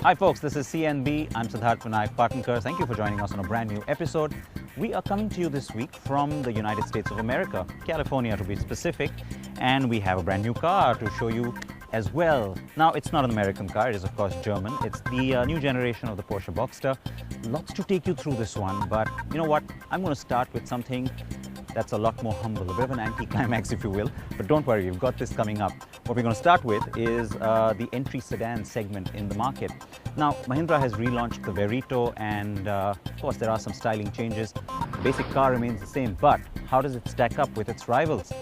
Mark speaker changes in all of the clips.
Speaker 1: Hi folks, this is CNB. I'm Siddharth Vinayak Patnankar. Thank you for joining us on a brand new episode. We are coming to you this week from the United States of America, California to be specific, and we have a brand new car to show you as well. Now, it's not an American car, it is of course German. It's the new generation of the Porsche Boxster. Lots to take you through this one, but you know what? I'm going to start with something that's a lot more humble, a bit of an anti-climax if you will, but don't worry, we've got this coming up. What we're going to start with is the entry sedan segment in the market. Now, Mahindra has relaunched the Verito and of course there are some styling changes. The basic car remains the same, but how does it stack up with its rivals?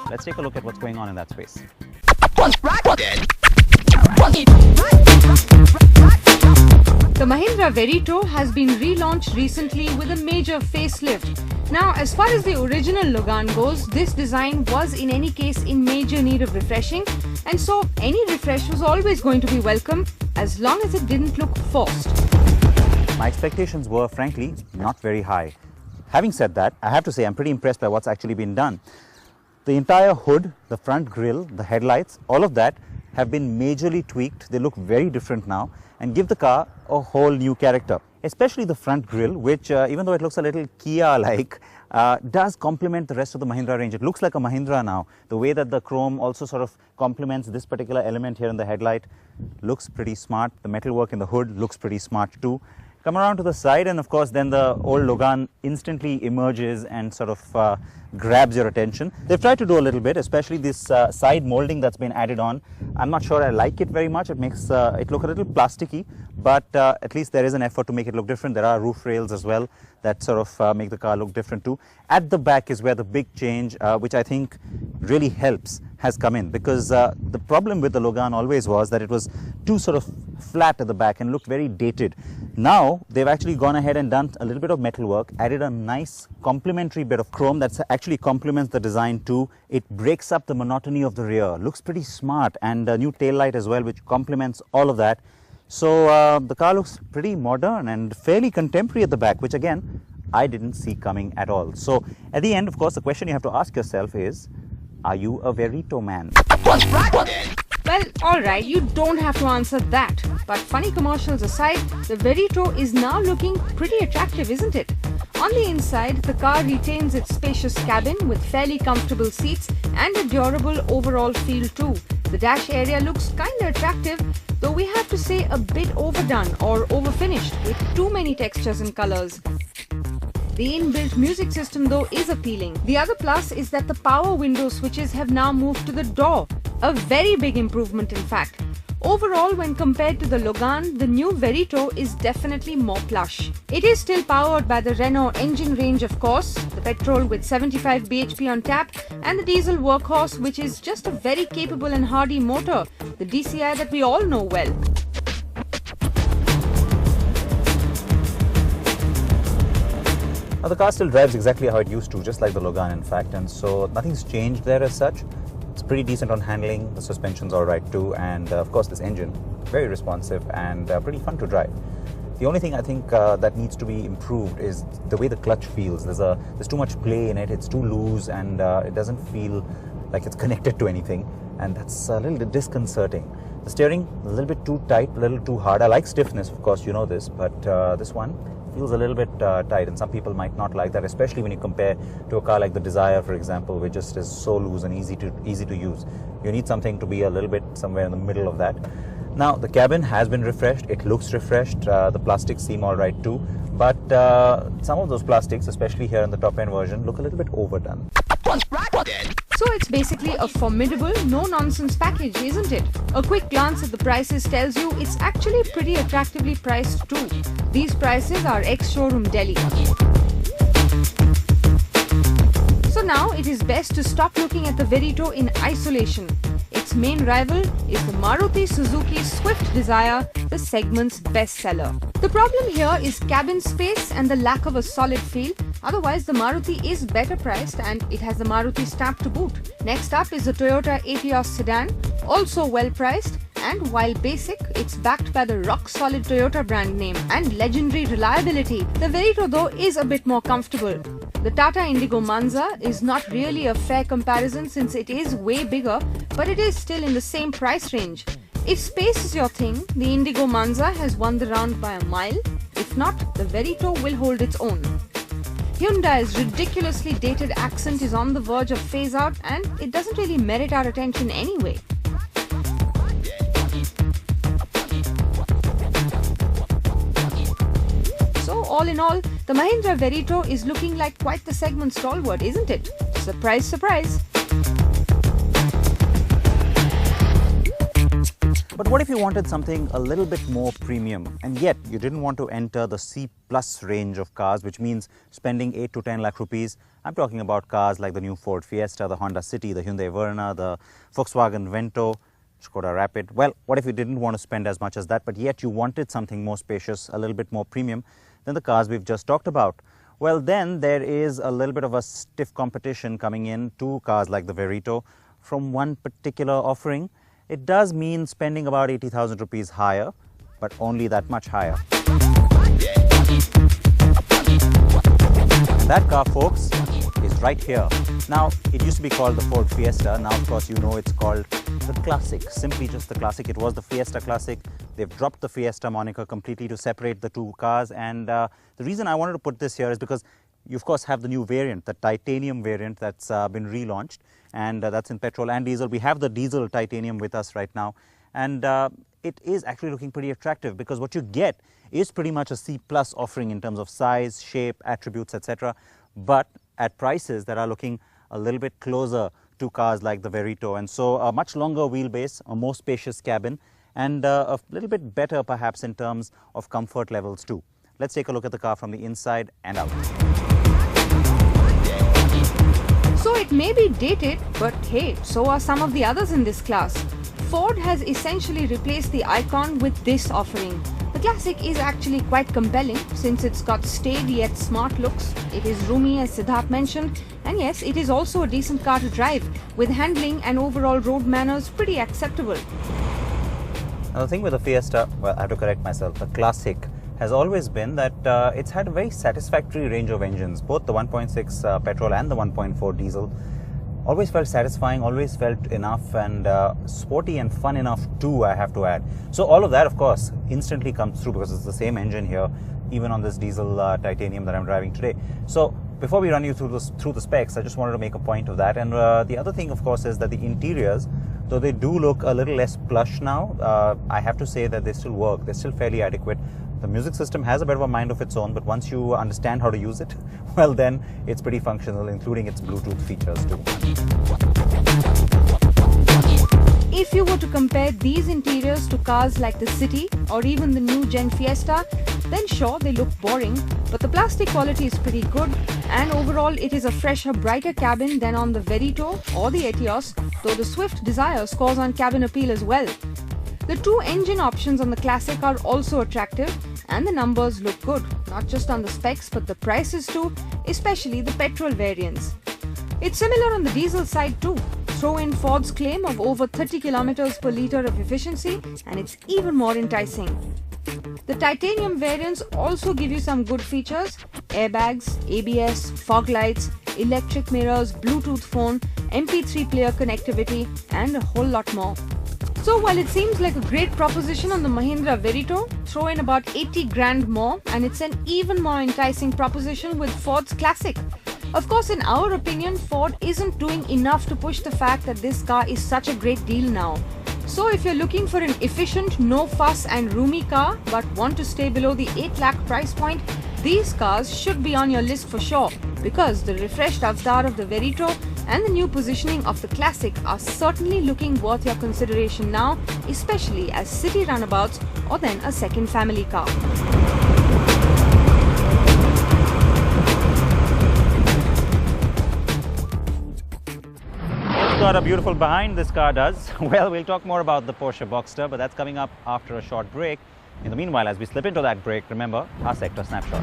Speaker 1: Let's take a look at what's going on in that space.
Speaker 2: The Mahindra Verito has been relaunched recently with a major facelift. Now, as far as the original Logan goes, this design was in any case in major need of refreshing, and so any refresh was always going to be welcome as long as it didn't look forced.
Speaker 1: My expectations were frankly not very high. Having said that, I have to say I'm pretty impressed by what's actually been done. The entire hood, the front grille, the headlights, all of that have been majorly tweaked. They look very different now and give the car a whole new character. Especially the front grille, which even though it looks a little Kia-like, does complement the rest of the Mahindra range. It looks like a Mahindra now. The way that the chrome also sort of complements this particular element here in the headlight looks pretty smart. The metalwork in the hood looks pretty smart too. Come around to the side and of course then the old Logan instantly emerges and sort of grabs your attention. They've tried to do a little bit, especially this side molding that's been added on. I'm not sure I like it very much. It makes it look a little plasticky, but at least there is an effort to make it look different. There are roof rails as well that sort of make the car look different too. At the back is where the big change, which I think really helps, has come in, because the problem with the Logan always was that it was too sort of flat at the back and looked very dated. Now they've actually gone ahead and done a little bit of metalwork, added a nice complementary bit of chrome that actually complements the design too. It breaks up the monotony of the rear, looks pretty smart, and a new tail light as well which complements all of that. So the car looks pretty modern and fairly contemporary at the back, which again I didn't see coming at all. So at the end, of course, the question you have to ask yourself is, are you a Verito man?
Speaker 2: Well, alright, you don't have to answer that. But funny commercials aside, the Verito is now looking pretty attractive, isn't it? On the inside, the car retains its spacious cabin with fairly comfortable seats and a durable overall feel too. The dash area looks kinda attractive, though we have to say a bit overdone or overfinished with too many textures and colors. The inbuilt music system though is appealing. The other plus is that the power window switches have now moved to the door. A very big improvement in fact. Overall, when compared to the Logan, the new Verito is definitely more plush. It is still powered by the Renault engine range of course, the petrol with 75 bhp on tap, and the diesel workhorse which is just a very capable and hardy motor, the DCI that we all know well.
Speaker 1: Now the car still drives exactly how it used to, just like the Logan in fact, and so nothing's changed there as such. It's pretty decent on handling, the suspension's alright too, and of course this engine, very responsive and pretty fun to drive. The only thing I think that needs to be improved is the way the clutch feels. There's too much play in it, it's too loose, and it doesn't feel like it's connected to anything, and that's a little disconcerting. The steering, a little bit too tight, a little too hard. I like stiffness, of course, you know this, but this one feels a little bit tight, and some people might not like that, especially when you compare to a car like the Desire, for example, which just is so loose and easy to use. You need something to be a little bit somewhere in the middle of that. Now the cabin has been refreshed, it looks refreshed, the plastics seem alright too, but some of those plastics, especially here in the top end version, look a little bit overdone.
Speaker 2: So it's basically a formidable, no-nonsense package, isn't it? A quick glance at the prices tells you it's actually pretty attractively priced too. These prices are ex-showroom Delhi. So now it is best to stop looking at the Verito in isolation. Its main rival is the Maruti Suzuki Swift Desire, the segment's bestseller. The problem here is cabin space and the lack of a solid feel. Otherwise, the Maruti is better priced and it has the Maruti stamp to boot. Next up is the Toyota Etios sedan, also well priced, and while basic, it's backed by the rock-solid Toyota brand name and legendary reliability. The Verito though is a bit more comfortable. The Tata Indigo Manza is not really a fair comparison since it is way bigger, but it is still in the same price range. If space is your thing, the Indigo Manza has won the round by a mile. If not, the Verito will hold its own. Hyundai's ridiculously dated accent is on the verge of phase out, and it doesn't really merit our attention anyway. So all in all, the Mahindra Verito is looking like quite the segment stalwart, isn't it? Surprise, surprise.
Speaker 1: But what if you wanted something a little bit more premium, and yet you didn't want to enter the C plus range of cars, which means spending 8 to 10 lakh rupees? I'm talking about cars like the new Ford Fiesta, the Honda City, the Hyundai Verna, the Volkswagen Vento, Skoda Rapid. Well, what if you didn't want to spend as much as that, but yet you wanted something more spacious, a little bit more premium than the cars we've just talked about? Well, then there is a little bit of a stiff competition coming in to cars like the Verito from one particular offering. It does mean spending about 80,000 rupees higher, but only that much higher. And that car, folks, is right here. Now, it used to be called the Ford Fiesta. Now, of course, you know it's called the Classic, simply just the Classic. It was the Fiesta Classic. They've dropped the Fiesta moniker completely to separate the two cars. And the reason I wanted to put this here is because you, of course, have the new variant, the titanium variant that's been relaunched. And that's in petrol and diesel. We have the diesel titanium with us right now. And it is actually looking pretty attractive because what you get is pretty much a C plus offering in terms of size, shape, attributes, etc. But at prices that are looking a little bit closer to cars like the Verito. And so a much longer wheelbase, a more spacious cabin, and a little bit better perhaps in terms of comfort levels too. Let's take a look at the car from the inside and out.
Speaker 2: So it may be dated, but hey, so are some of the others in this class. Ford has essentially replaced the Icon with this offering. The Classic is actually quite compelling since it's got staid yet smart looks. It is roomy, as Siddharth mentioned, and yes, it is also a decent car to drive, with handling and overall road manners pretty acceptable.
Speaker 1: Now the thing with the Fiesta, well, I have to correct myself, the Classic has always been that it's had a very satisfactory range of engines. Both the 1.6 petrol and the 1.4 diesel always felt satisfying, always felt enough, and sporty and fun enough too, I have to add. So all of that, of course, instantly comes through because it's the same engine here, even on this diesel titanium that I'm driving today. So before we run you through the specs, I just wanted to make a point of that. And the other thing, of course, is that the interiors, though they do look a little less plush now, I have to say that they still work. They're still fairly adequate. The music system has a bit of a mind of its own, but once you understand how to use it, well then it's pretty functional, including its Bluetooth features too.
Speaker 2: If you were to compare these interiors to cars like the City or even the new Gen Fiesta, then sure, they look boring, but the plastic quality is pretty good, and overall it is a fresher, brighter cabin than on the Verito or the Etios, though the Swift Desire scores on cabin appeal as well. The two engine options on the Classic are also attractive, and the numbers look good, not just on the specs but the prices too, especially the petrol variants. It's similar on the diesel side too. Throw in Ford's claim of over 30 km per litre of efficiency and it's even more enticing. The titanium variants also give you some good features: airbags, ABS, fog lights, electric mirrors, Bluetooth phone, MP3 player connectivity, and a whole lot more. So while it seems like a great proposition on the Mahindra Verito, throw in about 80 grand more and it's an even more enticing proposition with Ford's Classic. Of course, in our opinion, Ford isn't doing enough to push the fact that this car is such a great deal now. So if you're looking for an efficient, no fuss and roomy car but want to stay below the 8 lakh price point, these cars should be on your list for sure, because the refreshed avatar of the Verito and the new positioning of the Classic are certainly looking worth your consideration now, especially as city runabouts or then a second family car.
Speaker 1: It's got a beautiful behind, this car does. Well, we'll talk more about the Porsche Boxster, but that's coming up after a short break. In the meanwhile, as we slip into that break, remember our sector snapshot.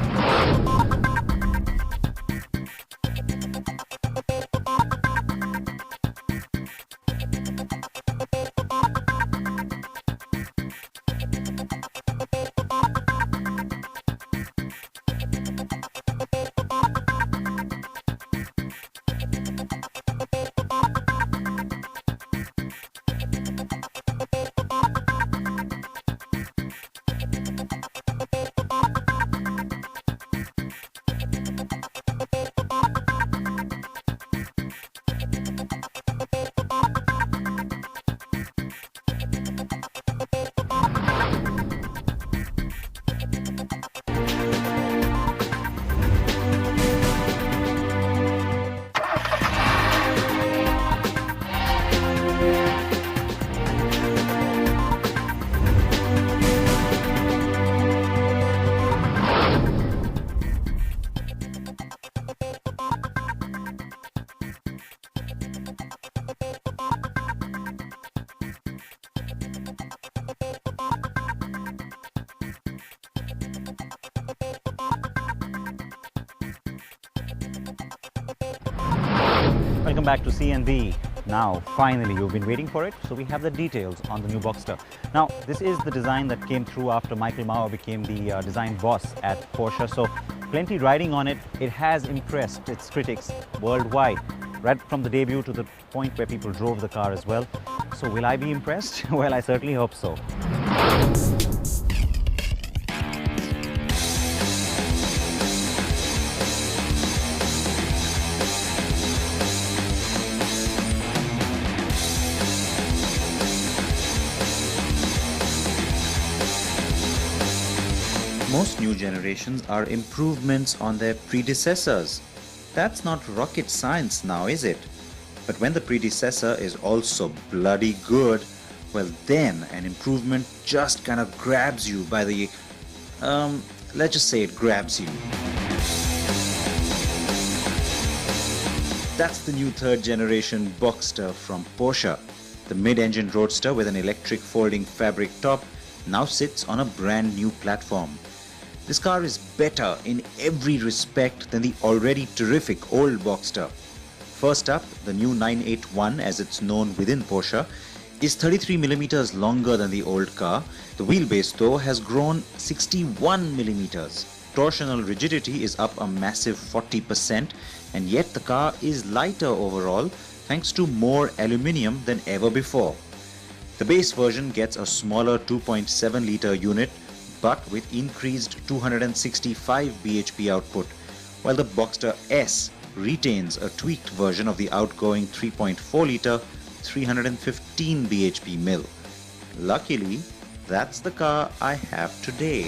Speaker 1: Welcome back to CNB. Now, finally, you've been waiting for it, so we have the details on the new Boxster. Now, this is the design that came through after Michael Mauer became the design boss at Porsche, so plenty riding on it. It has impressed its critics worldwide, right from the debut to the point where people drove the car as well. So will I be impressed? Well, I certainly hope so.
Speaker 3: Most new generations are improvements on their predecessors. That's not rocket science now, is it? But when the predecessor is also bloody good, well then an improvement just kind of grabs you by the... let's just say it grabs you. That's the new third generation Boxster from Porsche. The mid-engine roadster with an electric folding fabric top now sits on a brand new platform. This car is better in every respect than the already terrific old Boxster. First up, the new 981, as it's known within Porsche, is 33mm longer than the old car. The wheelbase though has grown 61mm. Torsional rigidity is up a massive 40%, and yet the car is lighter overall thanks to more aluminium than ever before. The base version gets a smaller 2.7 litre unit but with increased 265 bhp output, while the Boxster S retains a tweaked version of the outgoing 3.4 litre 315 bhp mill. Luckily, that's the car I have today.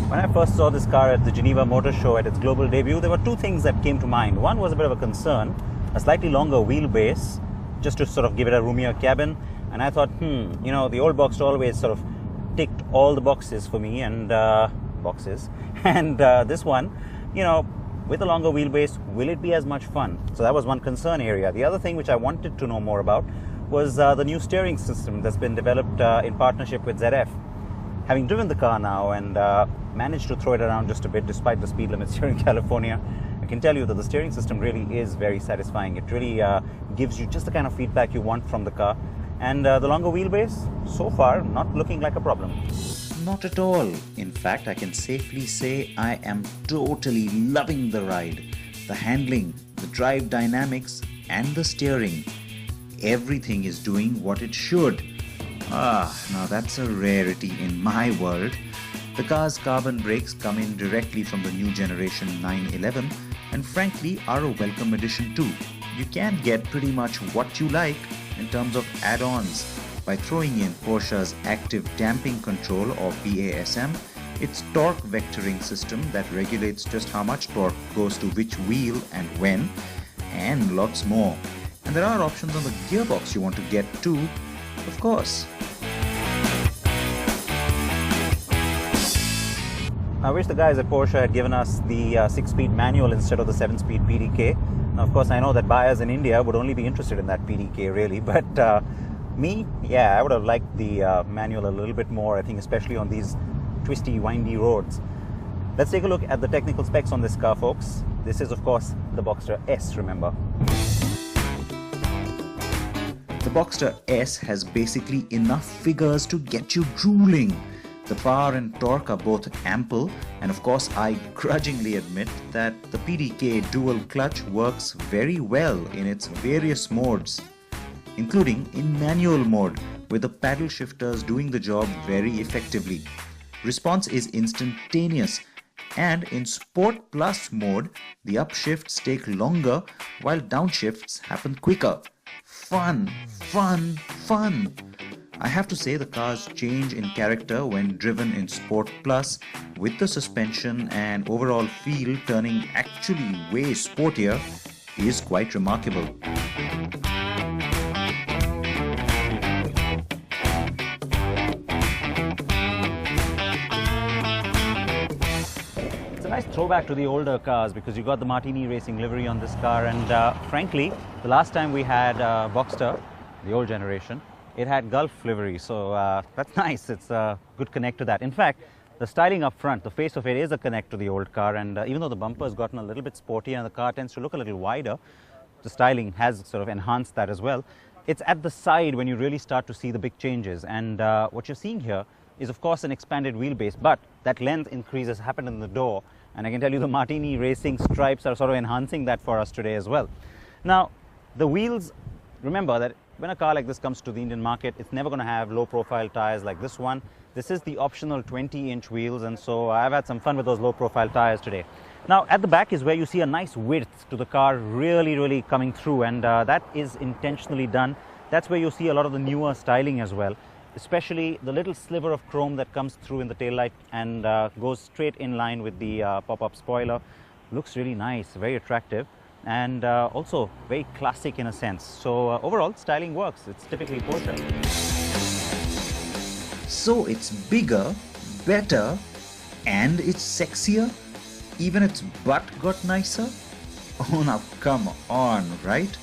Speaker 1: When I first saw this car at the Geneva Motor Show at its global debut, there were two things that came to mind. One was a bit of a concern, a slightly longer wheelbase, just to sort of give it a roomier cabin. And I thought, you know, the old Boxster always sort of ticked all the boxes for me, and this one, you know, with a longer wheelbase, will it be as much fun? So that was one concern area. The other thing which I wanted to know more about was the new steering system that's been developed in partnership with ZF. Having driven the car now and managed to throw it around just a bit despite the speed limits here in California, I can tell you that the steering system really is very satisfying. It really gives you just the kind of feedback you want from the car. And the longer wheelbase, so far, not looking like a problem.
Speaker 3: Not at all. In fact, I can safely say I am totally loving the ride. The handling, the drive dynamics, and the steering. Everything is doing what it should. Now that's a rarity in my world. The car's carbon brakes come in directly from the new generation 911 and frankly are a welcome addition too. You can get pretty much what you like in terms of add-ons by throwing in Porsche's active damping control or PASM, its torque vectoring system that regulates just how much torque goes to which wheel and when, and lots more. And there are options on the gearbox you want to get too, of course.
Speaker 1: I wish the guys at Porsche had given us the 6-speed manual instead of the 7-speed PDK. Now, of course, I know that buyers in India would only be interested in that PDK really, but me, yeah, I would have liked the manual a little bit more, I think, especially on these twisty, windy roads. Let's take a look at the technical specs on this car, folks. This is, of course, the Boxster S, remember.
Speaker 3: The Boxster S has basically enough figures to get you drooling. The power and torque are both ample, and of course I grudgingly admit that the PDK dual clutch works very well in its various modes, including in manual mode, with the paddle shifters doing the job very effectively. Response is instantaneous, and in Sport Plus mode, the upshifts take longer while downshifts happen quicker. Fun, fun, fun! I have to say the car's change in character when driven in Sport Plus, with the suspension and overall feel turning actually way sportier, is quite remarkable.
Speaker 1: It's a nice throwback to the older cars because you got the Martini Racing livery on this car, and frankly, the last time we had Boxster, the old generation, it had Gulf livery, so that's nice. It's a good connect to that. In fact, The styling up front, the face of it is a connect to the old car, and even though the bumper has gotten a little bit sportier and the car tends to look a little wider, the styling has sort of enhanced that as well. It's at the side when you really start to see the big changes, and what you're seeing here is of course an expanded wheelbase, but that length increase has happened in the door, and I can tell you the Martini Racing stripes are sort of enhancing that for us today as well. Now, the wheels, remember that when a car like this comes to the Indian market, it's never going to have low profile tires like this one. This is the optional 20-inch wheels, and so I've had some fun with those low profile tires today. Now, at the back is where you see a nice width to the car really coming through, and that is intentionally done. That's where you see a lot of the newer styling as well, especially the little sliver of chrome that comes through in the taillight and goes straight in line with the pop-up spoiler. Looks really nice, very attractive, and also very classic in a sense. So overall, styling works. It's typically Porsche.
Speaker 3: So it's bigger, better, and it's sexier? Even its butt got nicer? Oh, now come on, right?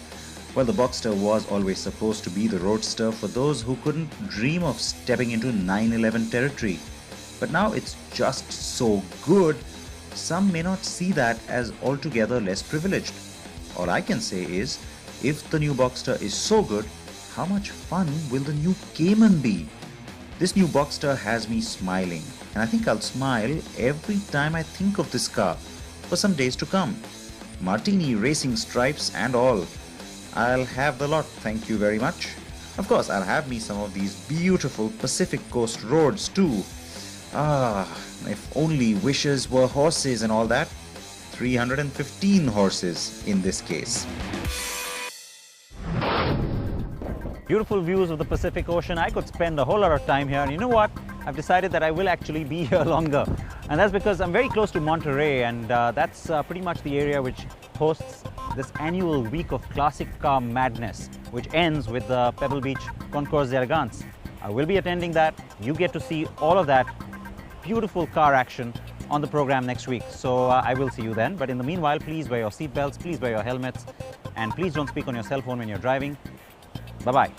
Speaker 3: Well, the Boxster was always supposed to be the roadster for those who couldn't dream of stepping into 911 territory. But now it's just so good, some may not see that as altogether less privileged. All I can say is, if the new Boxster is so good, how much fun will the new Cayman be? This new Boxster has me smiling, and I think I'll smile every time I think of this car for some days to come. Martini Racing stripes and all. I'll have the lot, thank you very much. Of course, I'll have me some of these beautiful Pacific Coast roads too. Ah, if only wishes were horses and all that. 315 horses in this case.
Speaker 1: Beautiful views of the Pacific Ocean. I could spend a whole lot of time here, and you know what? I've decided that I will actually be here longer, and that's because I'm very close to Monterey, and that's pretty much the area which hosts this annual week of classic car madness, which ends with the Pebble Beach Concours d'Elegance. I will be attending that. You get to see all of that beautiful car action on the program next week. So I will see you then. But in the meanwhile, please wear your seatbelts, please wear your helmets, and please don't speak on your cell phone when you're driving. Bye-bye.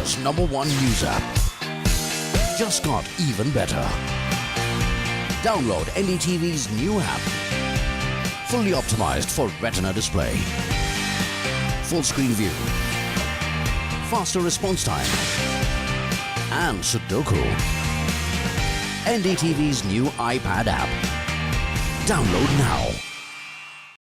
Speaker 4: India's #1 news app. Just got even better. Download NDTV's new app. Fully optimized for Retina display. Full screen view. Faster response time. And Sudoku. NDTV's new iPad app. Download now.